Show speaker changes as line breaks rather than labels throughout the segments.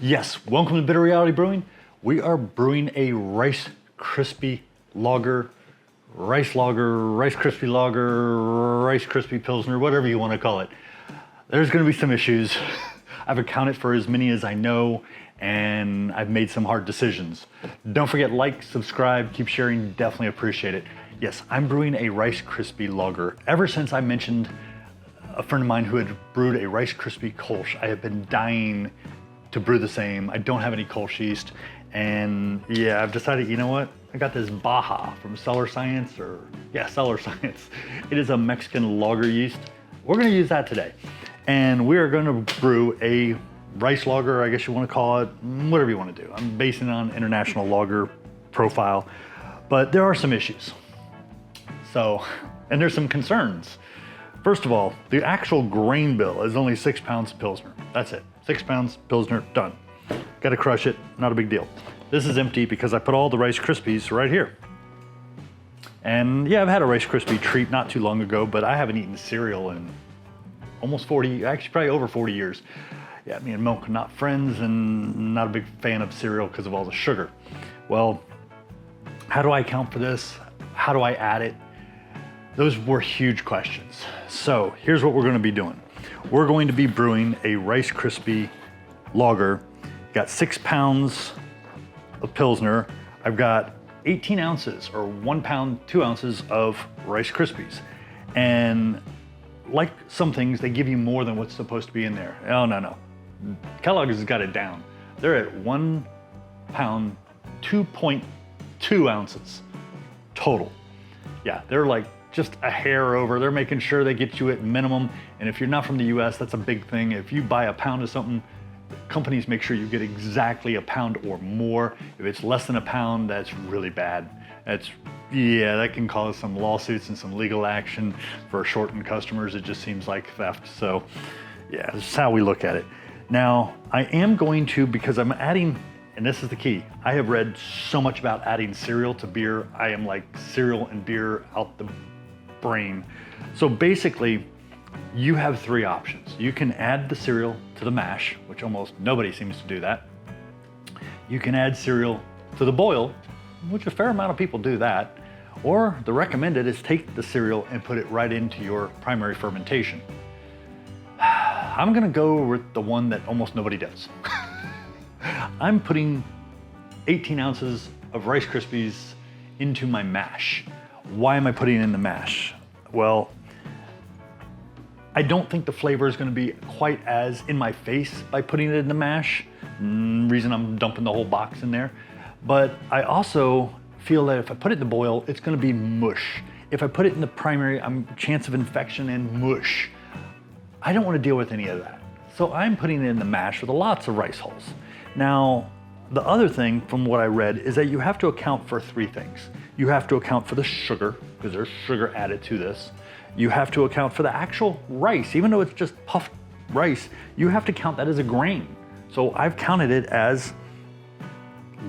Yes, welcome to Bitter Reality Brewing. We are brewing a Rice Krispie lager, Rice Krispie lager, Rice Krispie Pilsner, whatever you want to call it. There's going to be some issues. I've accounted for as many as I know, and I've made some hard decisions. Don't forget, like, subscribe, keep sharing, definitely appreciate it. Yes, I'm brewing a Rice Krispie lager. Ever since I mentioned a friend of mine who had brewed a Rice Krispie Kolsch, I have been dying to brew the same. I don't have any Kolsch yeast, and yeah, I've decided, you know what? I got this Baja from Cellar Science, Cellar Science. It is a Mexican lager yeast. We're gonna use that today. And we are gonna brew a rice lager, I guess you wanna call it, whatever you wanna do. I'm basing it on international lager profile, but there are some issues. So, and there's some concerns. First of all, the actual grain bill is only 6 pounds of Pilsner. That's it. 6 pounds, Pilsner, done. Gotta crush it, not a big deal. This is empty because I put all the Rice Krispies right here. And yeah, I've had a Rice Krispie treat not too long ago, but I haven't eaten cereal in almost 40, actually probably over 40 years. Yeah, me and milk are not friends and not a big fan of cereal because of all the sugar. Well, how do I account for this? How do I add it? Those were huge questions. So here's what we're gonna be doing. We're going to be brewing a Rice Krispie lager. Got 6 pounds of Pilsner. I've got 18 ounces or 1 pound, 2 ounces of Rice Krispies. And like some things, they give you more than what's supposed to be in there. Oh, no. Kellogg's has got it down. They're at 1 pound, 2.2 ounces total. Yeah, they're like just a hair over. They're making sure they get you at minimum. And if you're not from the US, that's a big thing. If you buy a pound of something, companies make sure you get exactly a pound or more. If it's less than a pound, that's really bad. That can cause some lawsuits and some legal action for shortened customers. It just seems like theft. So yeah, this is how we look at it. Now, I am going to, because I'm adding, and this is the key, I have read so much about adding cereal to beer. I am like cereal and beer out the brain. So basically, you have 3 options. You can add the cereal to the mash, which almost nobody seems to do that. You can add cereal to the boil, which a fair amount of people do that. Or the recommended is take the cereal and put it right into your primary fermentation. I'm gonna go with the one that almost nobody does. I'm putting 18 ounces of Rice Krispies into my mash. Why am I putting it in the mash? Well, I don't think the flavor is gonna be quite as in my face by putting it in the mash. Reason I'm dumping the whole box in there. But I also feel that if I put it in the boil, it's gonna be mush. If I put it in the primary, I'm chance of infection and mush. I don't wanna deal with any of that. So I'm putting it in the mash with lots of rice hulls. Now, the other thing from what I read is that you have to account for 3 things. You have to account for the sugar, because there's sugar added to this. You have to account for the actual rice. Even though it's just puffed rice, you have to count that as a grain. So I've counted it as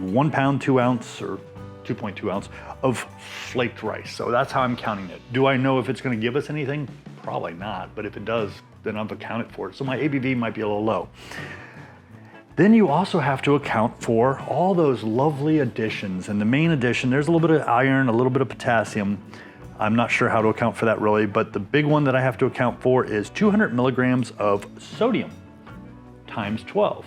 1 pound, 2 ounce, or 2.2 ounce of flaked rice. So that's how I'm counting it. Do I know if it's gonna give us anything? Probably not, but if it does, then I've accounted for it. So my ABV might be a little low. Then you also have to account for all those lovely additions. And the main addition, there's a little bit of iron, a little bit of potassium. I'm not sure how to account for that really, but the big one that I have to account for is 200 milligrams of sodium times 12.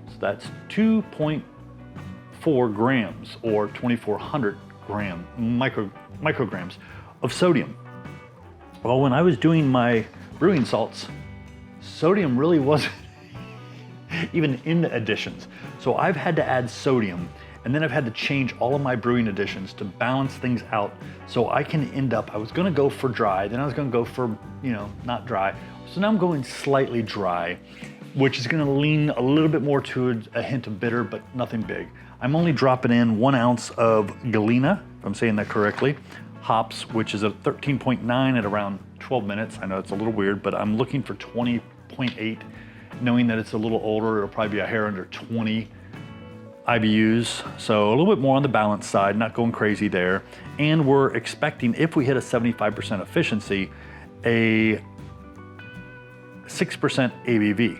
So that's 2.4 grams or 2,400 micrograms of sodium. Well, when I was doing my brewing salts, sodium really wasn't even in the additions. So I've had to add sodium, and then I've had to change all of my brewing additions to balance things out so I can end up, I was gonna go for dry, then I was gonna go for, not dry. So now I'm going slightly dry, which is gonna lean a little bit more to a hint of bitter, but nothing big. I'm only dropping in 1 ounce of Galena, if I'm saying that correctly, hops, which is a 13.9 at around 12 minutes. I know it's a little weird, but I'm looking for 20.8. Knowing that it's a little older, it'll probably be a hair under 20 IBUs. So a little bit more on the balance side, not going crazy there. And we're expecting, if we hit a 75% efficiency, a 6% ABV.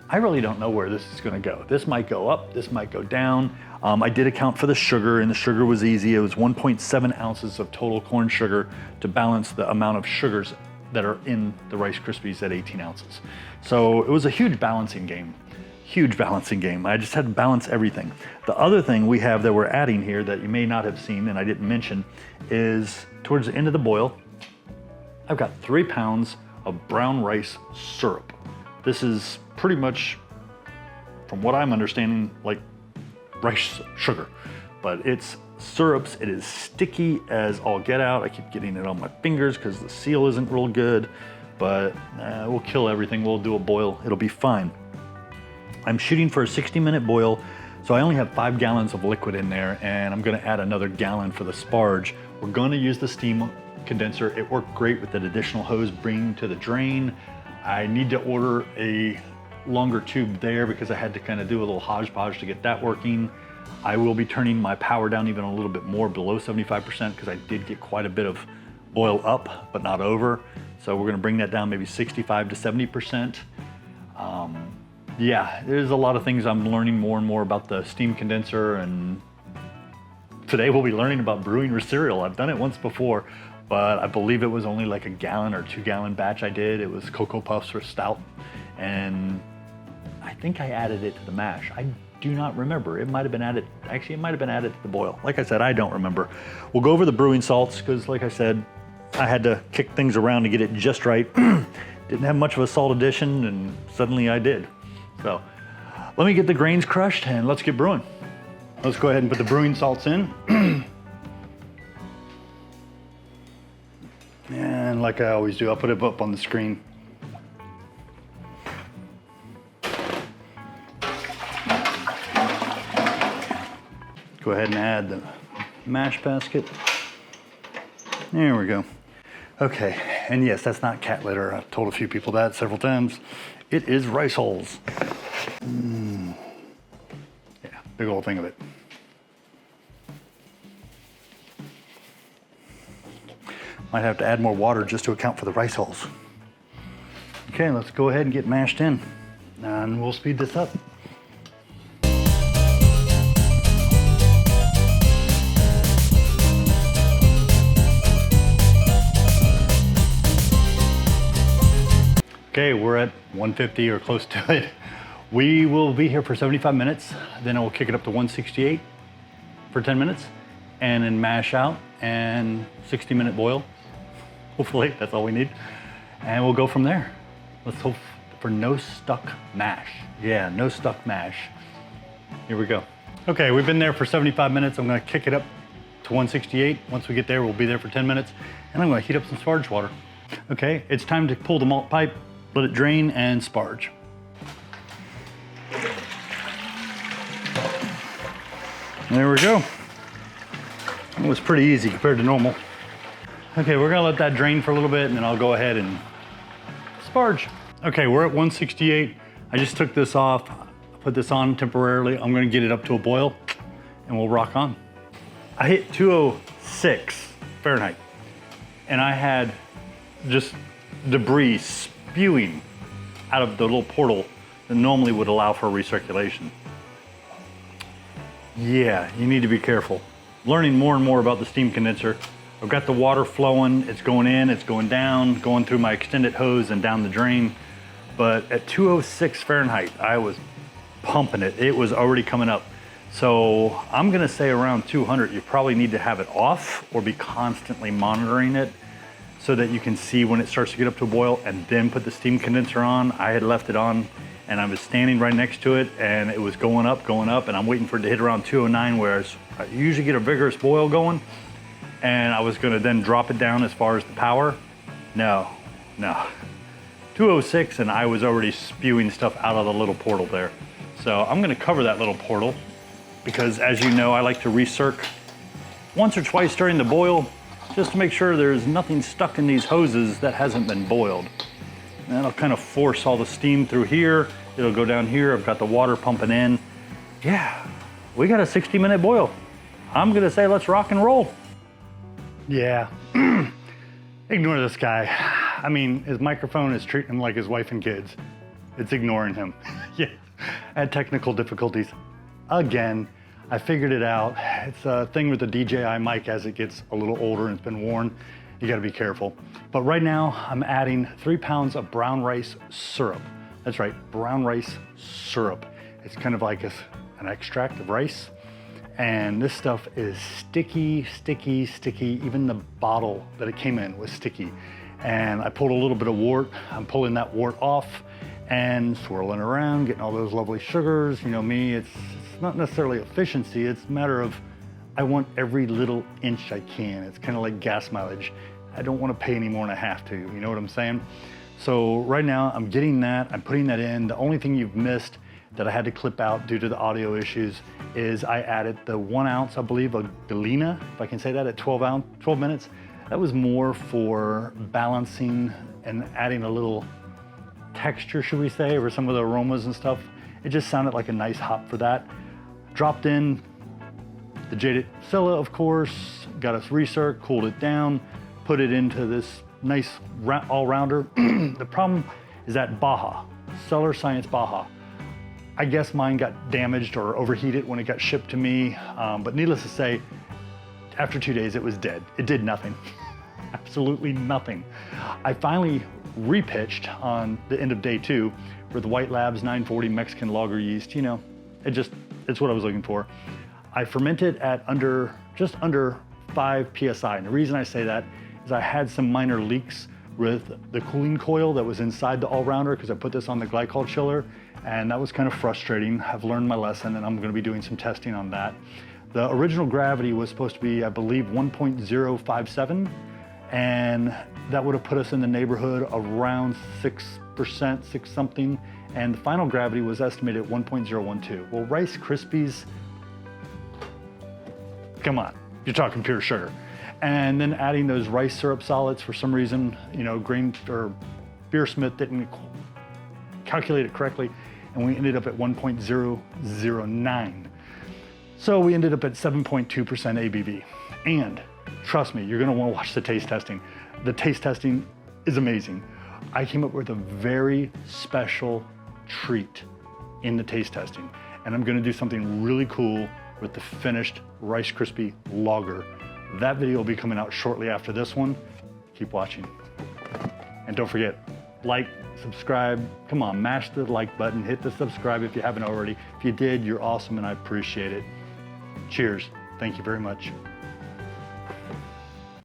I really don't know where this is gonna go. This might go up, this might go down. I did account for the sugar, and the sugar was easy. It was 1.7 ounces of total corn sugar to balance the amount of sugars that are in the Rice Krispies at 18 ounces. So it was a huge balancing game. Huge balancing game. I just had to balance everything. The other thing we have that we're adding here that you may not have seen and I didn't mention is towards the end of the boil, I've got 3 pounds of brown rice syrup. This is pretty much, from what I'm understanding, like rice sugar, but it's syrups. It is sticky as all get out. I keep getting it on my fingers because the seal isn't real good, but we'll kill everything. We'll do a boil. It'll be fine. I'm shooting for a 60-minute boil, so I only have 5 gallons of liquid in there, and I'm gonna add another gallon for the sparge. We're gonna use the steam condenser. It worked great with that additional hose bringing to the drain. I need to order a longer tube there because I had to kind of do a little hodgepodge to get that working. I will be turning my power down even a little bit more, below 75%, because I did get quite a bit of boil up, but not over. So we're gonna bring that down maybe 65 to 70%. Yeah, there's a lot of things I'm learning more and more about the steam condenser, and today we'll be learning about brewing with cereal. I've done it once before, but I believe it was only like a gallon or 2 gallon batch I did. It was Cocoa Puffs for stout, and I think I added it to the mash. I do not remember. It might have been added, actually it might have been added to the boil. Like I said, I don't remember. We'll go over the brewing salts because like I said, I had to kick things around to get it just right. Didn't have much of a salt addition, and suddenly I did. So let me get the grains crushed and let's get brewing. Let's go ahead and put the brewing salts in. And like I always do, I'll put it up on the screen. Go ahead and add the mash basket. There we go. Okay, and yes, that's not cat litter. I've told a few people that several times. It is rice hulls. Yeah, big old thing of it. Might have to add more water just to account for the rice hulls. Okay, let's go ahead and get mashed in, and we'll speed this up. Okay, we're at 150 or close to it. We will be here for 75 minutes. Then I will kick it up to 168 for 10 minutes and then mash out and 60-minute boil. Hopefully, that's all we need. And we'll go from there. Let's hope for no stuck mash. Yeah, no stuck mash. Here we go. Okay, we've been there for 75 minutes. I'm gonna kick it up to 168. Once we get there, we'll be there for 10 minutes. And I'm gonna heat up some sparge water. Okay, it's time to pull the malt pipe, let it drain, and sparge. There we go. It was pretty easy compared to normal. Okay, we're gonna let that drain for a little bit and then I'll go ahead and sparge. Okay, we're at 168. I just took this off, put this on temporarily. I'm gonna get it up to a boil and we'll rock on. I hit 206 Fahrenheit and I had just debris spewing out of the little portal that normally would allow for recirculation. Yeah, you need to be careful. Learning more and more about the steam condenser. I've got the water flowing, it's going in, it's going down, going through my extended hose and down the drain. But at 206 Fahrenheit, I was pumping it. It was already coming up. So I'm gonna say around 200, you probably need to have it off or be constantly monitoring it so that you can see when it starts to get up to a boil and then put the steam condenser on. I had left it on and I was standing right next to it and it was going up, and I'm waiting for it to hit around 209, whereas I usually get a vigorous boil going, and I was gonna then drop it down as far as the power. No. 206 and I was already spewing stuff out of the little portal there. So I'm gonna cover that little portal because, as you know, I like to recirc once or twice during the boil just to make sure there's nothing stuck in these hoses that hasn't been boiled. And that'll kind of force all the steam through here. It'll go down here. I've got the water pumping in. Yeah, we got a 60-minute boil. I'm gonna say let's rock and roll. Yeah, ignore this guy. I mean, his microphone is treating him like his wife and kids. It's ignoring him. Yeah, I had technical difficulties again. I figured it out. It's a thing with the DJI mic as it gets a little older and it's been worn. You gotta be careful. But right now I'm adding 3 pounds of brown rice syrup. That's right, brown rice syrup. It's kind of like an extract of rice. And this stuff is sticky, sticky, sticky. Even the bottle that it came in was sticky. And I pulled a little bit of wort. I'm pulling that wort off and swirling around, getting all those lovely sugars. You know me, it's not necessarily efficiency. It's a matter of, I want every little inch I can. It's kind of like gas mileage. I don't want to pay any more than I have to. You know what I'm saying? So right now I'm getting that, I'm putting that in. The only thing you've missed that I had to clip out due to the audio issues is I added the 1 ounce, I believe, of Galena, if I can say that, at 12 minutes. That was more for balancing and adding a little texture, should we say, or some of the aromas and stuff. It just sounded like a nice hop for that. Dropped in the Jaded Scylla, of course, got us recirc, cooled it down, put it into this nice all-rounder. The problem is that Baja, Cellar Science Baja. I guess mine got damaged or overheated when it got shipped to me, but needless to say, after 2 days, it was dead. It did nothing, absolutely nothing. I finally repitched on the end of day 2 with White Labs 940 Mexican lager yeast. You know, it's what I was looking for. I fermented at just under 5 PSI. And the reason I say that is I had some minor leaks with the cooling coil that was inside the all-rounder because I put this on the glycol chiller, and that was kind of frustrating. I've learned my lesson and I'm gonna be doing some testing on that. The original gravity was supposed to be, I believe, 1.057, and that would have put us in the neighborhood around 6%, 6 something, and the final gravity was estimated at 1.012. Well, Rice Krispies, come on, you're talking pure sugar. And then adding those rice syrup solids, for some reason, you know, Beersmith didn't calculate it correctly, and we ended up at 1.009. So we ended up at 7.2% ABV. And trust me, you're gonna wanna watch the taste testing. The taste testing is amazing. I came up with a very special treat in the taste testing, and I'm gonna do something really cool with the finished Rice Krispie lager. That video will be coming out shortly after this one. Keep watching. And don't forget, like, subscribe. Come on, mash the like button, hit the subscribe if you haven't already. If you did, you're awesome and I appreciate it. Cheers. Thank you very much.